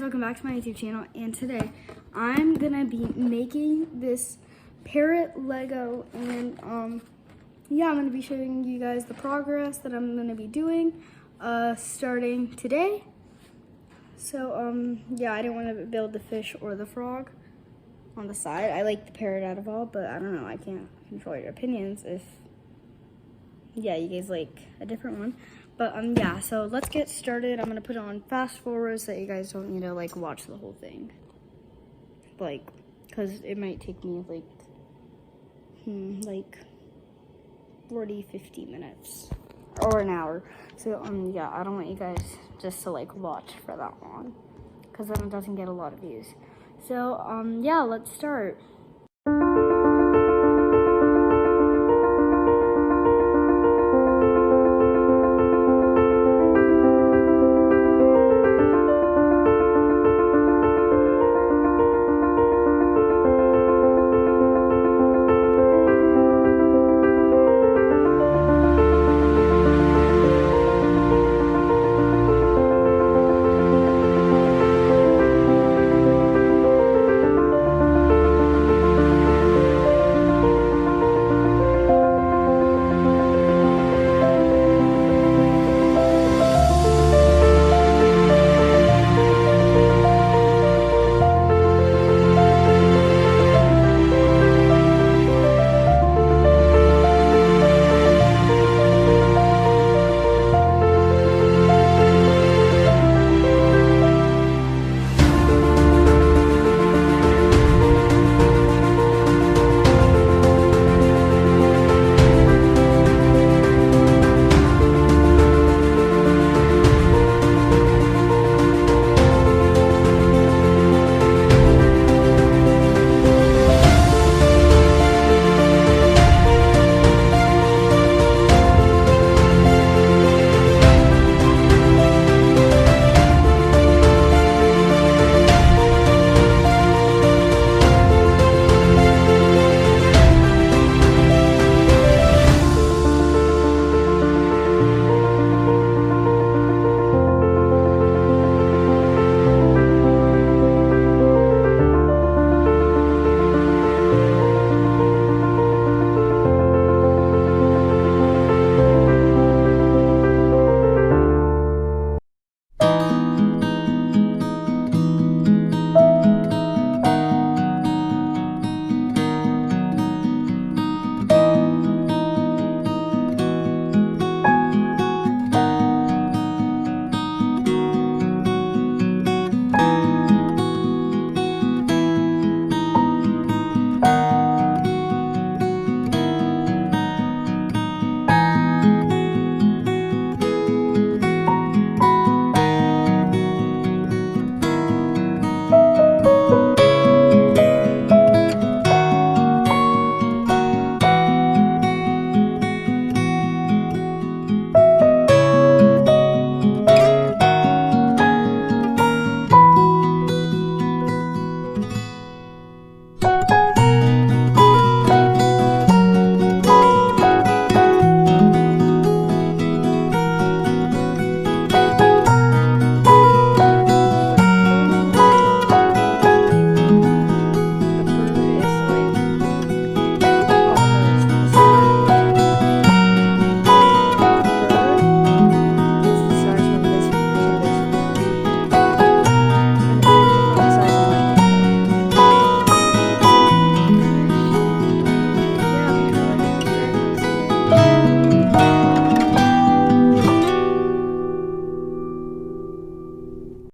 welcome back to my YouTube channel, and today I'm gonna be making this parrot Lego, and yeah, I'm gonna be showing you guys the progress that I'm gonna be doing starting today. So yeah, I didn't want to build the fish or the frog on the side. I like the parrot out of all, but I don't know, I can't control your opinions if yeah, you guys like a different one. But yeah, so let's get started. I'm gonna put it on fast forward so that you guys don't need to like watch the whole thing. Like, cause it might take me like 40-50 minutes or an hour. So yeah, I don't want you guys just to like watch for that long, cause then it doesn't get a lot of views. So yeah, let's start.